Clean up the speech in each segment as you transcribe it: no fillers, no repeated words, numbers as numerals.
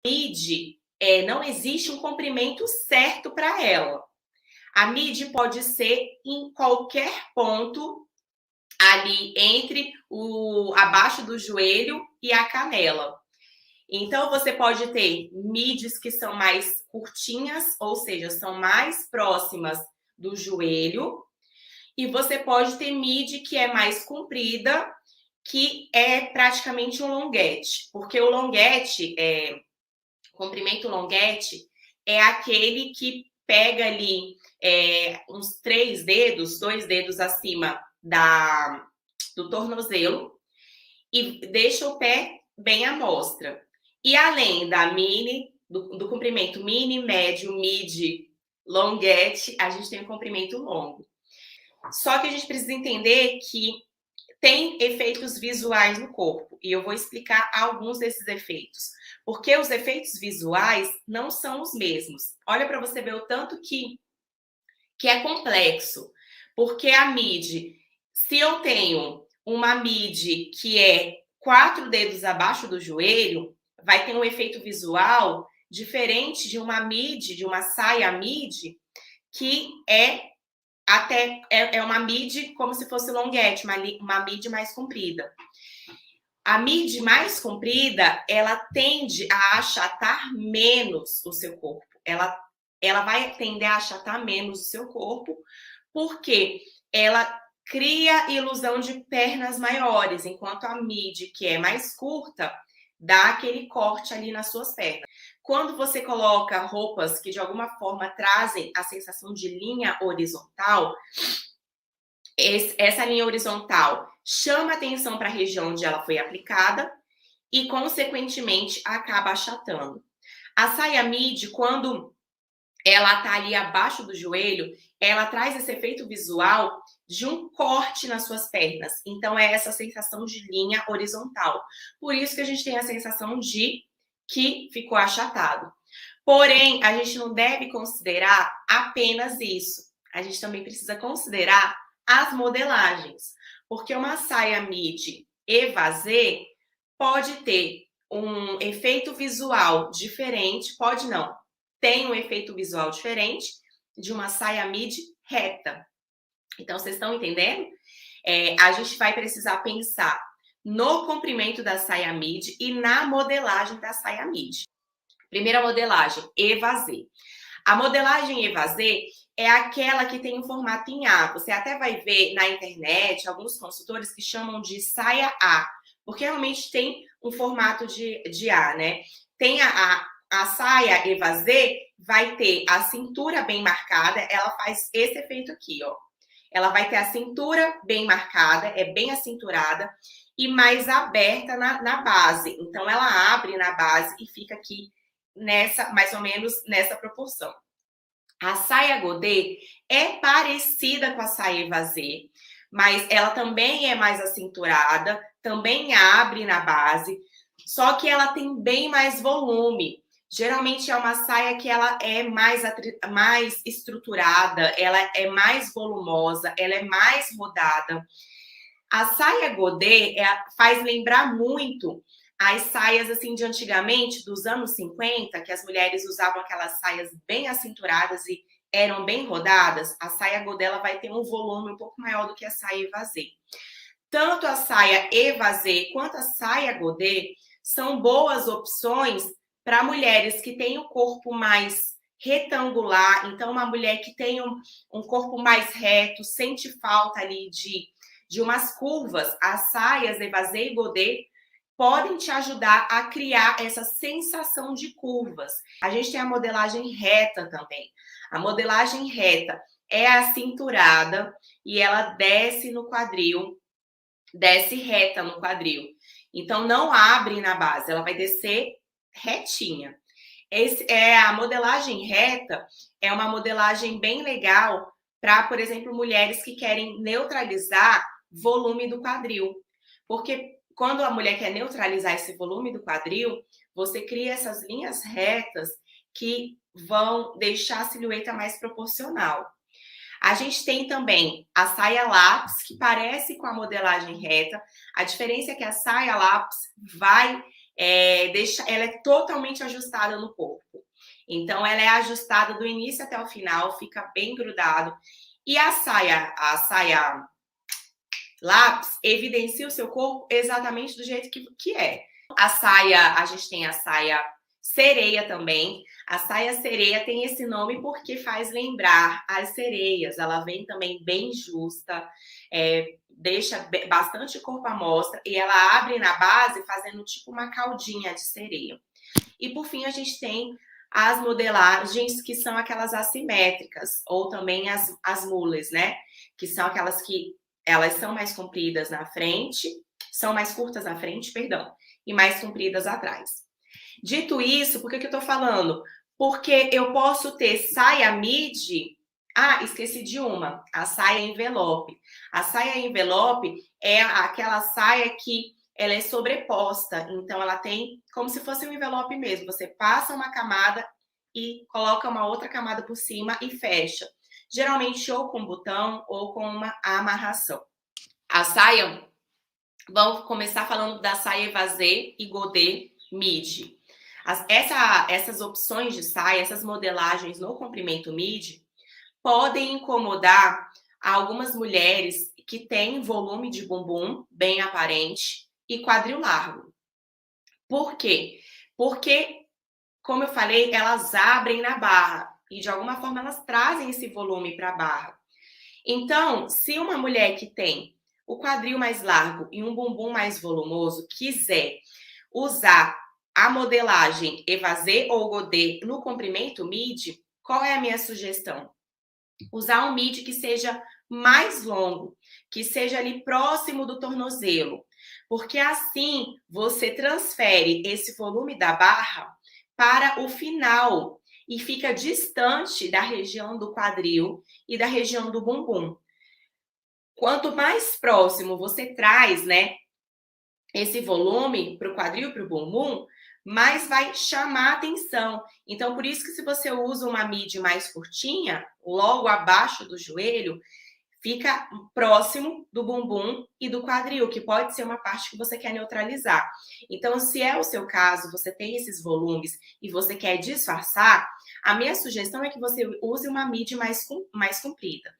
midi, não existe um comprimento certo para ela. A midi pode ser em qualquer ponto ali entre abaixo do joelho e a canela. Então, você pode ter midis que são mais curtinhas, ou seja, são mais próximas do joelho. E você pode ter midi que é mais comprida, que é praticamente um longuete. Porque o longuete, comprimento longuete, é aquele que pega ali uns 3 dedos, 2 dedos acima do tornozelo e deixa o pé bem à mostra. E além da mini, do comprimento mini, médio, midi, longuete, a gente tem o comprimento longo. Só que a gente precisa entender que tem efeitos visuais no corpo. E eu vou explicar alguns desses efeitos. Porque os efeitos visuais não são os mesmos. Olha para você ver o tanto que é complexo. Porque a midi, se eu tenho uma midi que é 4 dedos abaixo do joelho, vai ter um efeito visual diferente de uma midi, de uma saia midi, que é uma midi como se fosse longuete, uma midi mais comprida. A midi mais comprida, ela tende a achatar menos o seu corpo. Ela vai tender a achatar menos o seu corpo, porque ela cria ilusão de pernas maiores, enquanto a midi, que é mais curta, dá aquele corte ali nas suas pernas. Quando você coloca roupas que de alguma forma trazem a sensação de linha horizontal, essa linha horizontal chama atenção para a região onde ela foi aplicada e, consequentemente, acaba achatando. A saia midi, quando ela está ali abaixo do joelho, ela traz esse efeito visual de um corte nas suas pernas. Então, é essa sensação de linha horizontal. Por isso que a gente tem a sensação de que ficou achatado. Porém, a gente não deve considerar apenas isso. A gente também precisa considerar as modelagens. Porque uma saia midi evasê pode ter um efeito visual diferente, pode não, tem um efeito visual diferente de uma saia midi reta. Então, vocês estão entendendo? A gente vai precisar pensar no comprimento da saia midi e na modelagem da saia midi. Primeira modelagem, evasê. A modelagem evasê é aquela que tem um formato em A. Você até vai ver na internet alguns consultores que chamam de saia A, porque realmente tem um formato de A, né? Tem a saia evasê, vai ter a cintura bem marcada, ela faz esse efeito aqui, ó. Ela vai ter a cintura bem marcada, é bem acinturada e mais aberta na base. Então, ela abre na base e fica aqui mais ou menos nessa proporção. A saia godê é parecida com a saia evasê, mas ela também é mais acinturada, também abre na base, só que ela tem bem mais volume. Geralmente é uma saia que ela é mais estruturada, ela é mais volumosa, ela é mais rodada. A saia godê faz lembrar muito as saias assim de antigamente, dos anos 50, que as mulheres usavam aquelas saias bem acinturadas e eram bem rodadas. A saia godê ela vai ter um volume um pouco maior do que a saia evasê. Tanto a saia evasê quanto a saia godê são boas opções para mulheres que têm o corpo mais retangular. Então, uma mulher que tem um corpo mais reto, sente falta ali de umas curvas. As saias evasê e godê podem te ajudar a criar essa sensação de curvas. A gente tem a modelagem reta também. A modelagem reta é acinturada e ela desce no quadril, desce reta no quadril. Então, não abre na base, ela vai descer retinha. A modelagem reta é uma modelagem bem legal para, por exemplo, mulheres que querem neutralizar volume do quadril. Porque quando a mulher quer neutralizar esse volume do quadril, você cria essas linhas retas que vão deixar a silhueta mais proporcional. A gente tem também a saia lápis, que parece com a modelagem reta. A diferença é que a saia lápis vai ela é totalmente ajustada no corpo. Então, ela é ajustada do início até o final, fica bem grudado. E a saia lápis evidencia o seu corpo exatamente do jeito que é. A gente tem a saia sereia também. A saia sereia tem esse nome porque faz lembrar as sereias. Ela vem também bem justa, deixa bastante corpo à mostra e ela abre na base fazendo tipo uma caldinha de sereia. E por fim a gente tem as modelagens que são aquelas assimétricas ou também as mules, né? Que são aquelas que elas são mais compridas na frente, são mais curtas na frente, perdão, e mais compridas atrás. Dito isso, por que eu tô falando? Porque eu posso ter saia midi. Ah, esqueci de uma, a saia envelope. A saia envelope é aquela saia que ela é sobreposta, então ela tem como se fosse um envelope mesmo. Você passa uma camada e coloca uma outra camada por cima e fecha. Geralmente ou com botão ou com uma amarração. A saia, vamos começar falando da saia evasê e godê midi. Essas opções de saia, essas modelagens no comprimento midi, podem incomodar algumas mulheres que têm volume de bumbum bem aparente e quadril largo. Por quê? Porque, como eu falei, elas abrem na barra e de alguma forma elas trazem esse volume para a barra. Então, se uma mulher que tem o quadril mais largo e um bumbum mais volumoso quiser usar a modelagem evasê ou godê no comprimento midi, qual é a minha sugestão? Usar um midi que seja mais longo, que seja ali próximo do tornozelo, porque assim você transfere esse volume da barra para o final e fica distante da região do quadril e da região do bumbum. Quanto mais próximo você traz, né, esse volume para o quadril e para o bumbum, mais vai chamar a atenção. Então, por isso que se você usa uma midi mais curtinha, logo abaixo do joelho, fica próximo do bumbum e do quadril, que pode ser uma parte que você quer neutralizar. Então, se é o seu caso, você tem esses volumes e você quer disfarçar, a minha sugestão é que você use uma midi mais comprida.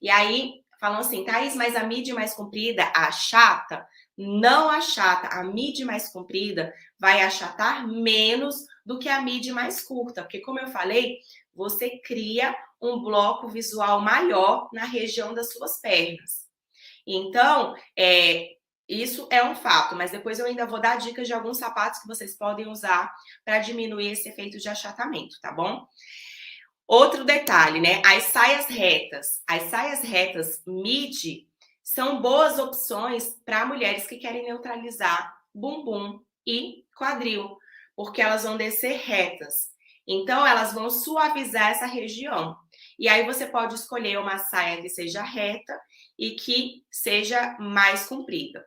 E aí, falam assim, Thaís, mas a midi mais comprida achata? Não achata. A midi mais comprida vai achatar menos do que a midi mais curta, porque como eu falei, você cria um bloco visual maior na região das suas pernas. Então, isso é um fato, mas depois eu ainda vou dar dicas de alguns sapatos que vocês podem usar para diminuir esse efeito de achatamento, tá bom? Outro detalhe, né? As saias retas midi são boas opções para mulheres que querem neutralizar bumbum e quadril, porque elas vão descer retas. Então, elas vão suavizar essa região. E aí você pode escolher uma saia que seja reta e que seja mais comprida.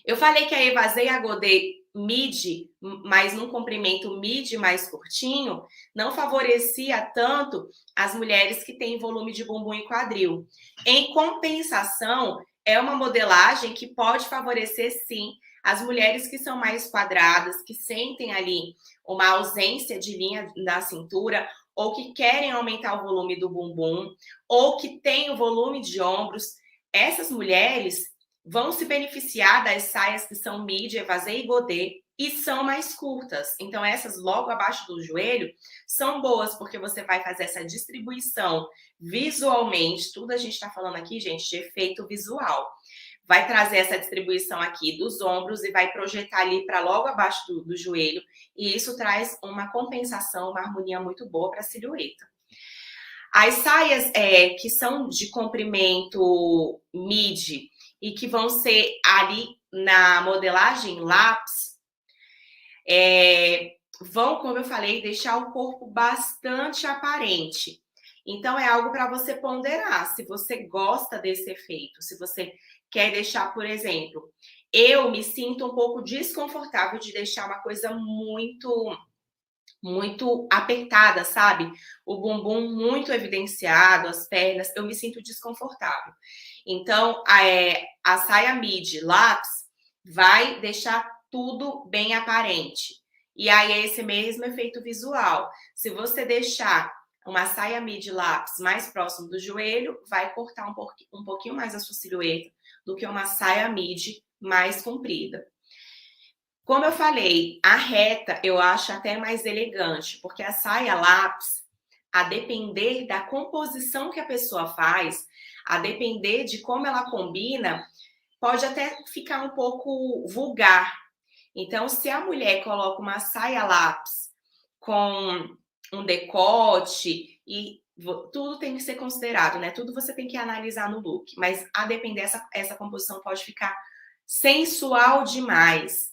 Eu falei que a evasê e a godê midi, mas num comprimento midi mais curtinho, não favorecia tanto as mulheres que têm volume de bumbum e quadril. Em compensação, é uma modelagem que pode favorecer, sim, as mulheres que são mais quadradas, que sentem ali uma ausência de linha na cintura, ou que querem aumentar o volume do bumbum, ou que têm o volume de ombros. Essas mulheres vão se beneficiar das saias que são midi, evasê e godê e são mais curtas. Então, essas logo abaixo do joelho são boas, porque você vai fazer essa distribuição visualmente. Tudo a gente está falando aqui, gente, de efeito visual. Vai trazer essa distribuição aqui dos ombros e vai projetar ali para logo abaixo do joelho. E isso traz uma compensação, uma harmonia muito boa para a silhueta. As saias que são de comprimento midi e que vão ser ali na modelagem lápis, vão, como eu falei, deixar o corpo bastante aparente. Então, é algo para você ponderar, se você gosta desse efeito, se você quer deixar, por exemplo, eu me sinto um pouco desconfortável de deixar uma coisa muito apertada, sabe? O bumbum muito evidenciado, as pernas, eu me sinto desconfortável. Então, a saia midi lápis vai deixar tudo bem aparente. E aí é esse mesmo efeito visual. Se você deixar uma saia midi lápis mais próximo do joelho, vai cortar um pouquinho mais a sua silhueta do que uma saia midi mais comprida. Como eu falei, a reta eu acho até mais elegante, porque a saia lápis, a depender da composição que a pessoa faz, a depender de como ela combina, pode até ficar um pouco vulgar. Então, se a mulher coloca uma saia lápis com um decote, e tudo tem que ser considerado, né? Tudo você tem que analisar no look, mas a depender essa composição pode ficar sensual demais.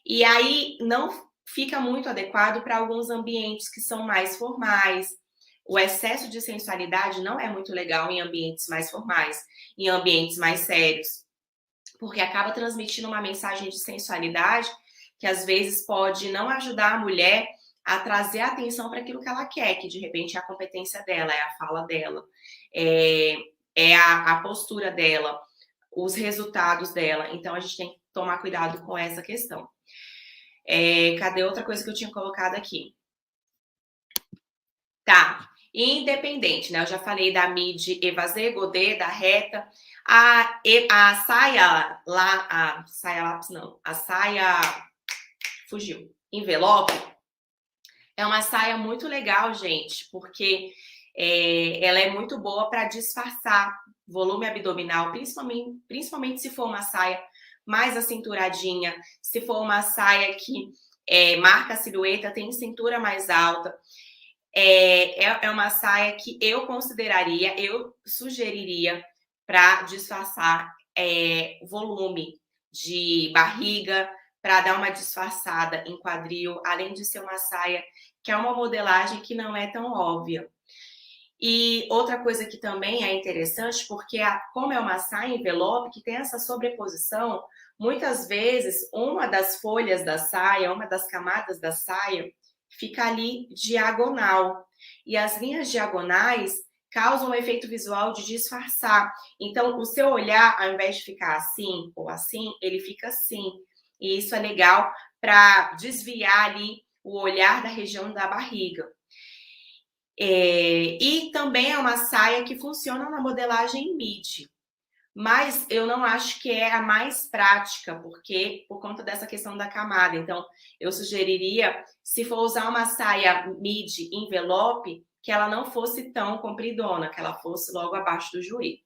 E aí não fica muito adequado para alguns ambientes que são mais formais. O excesso de sensualidade não é muito legal em ambientes mais formais, em ambientes mais sérios, porque acaba transmitindo uma mensagem de sensualidade que às vezes pode não ajudar a mulher a trazer atenção para aquilo que ela quer, que de repente é a competência dela, é a fala dela, é a postura dela, os resultados dela. Então a gente tem que tomar cuidado com essa questão. Cadê outra coisa que eu tinha colocado aqui? Tá, independente, né? Eu já falei da midi evasê, godê, da reta. A saia lá, a saia lápis não, a saia fugiu, envelope, é uma saia muito legal, gente, porque ela é muito boa para disfarçar volume abdominal, principalmente se for uma saia mais acinturadinha, se for uma saia que marca a silhueta, tem cintura mais alta. É uma saia que eu consideraria, eu sugeriria para disfarçar volume de barriga, para dar uma disfarçada em quadril, além de ser uma saia que é uma modelagem que não é tão óbvia. E outra coisa que também é interessante, porque como é uma saia envelope que tem essa sobreposição, muitas vezes uma das folhas da saia, uma das camadas da saia, fica ali diagonal. E as linhas diagonais causam um efeito visual de disfarçar. Então, o seu olhar, ao invés de ficar assim ou assim, ele fica assim. E isso é legal para desviar ali o olhar da região da barriga. E também é uma saia que funciona na modelagem midi. Mas eu não acho que é a mais prática, porque por conta dessa questão da camada. Então, eu sugeriria, se for usar uma saia midi envelope, que ela não fosse tão compridona, que ela fosse logo abaixo do joelho.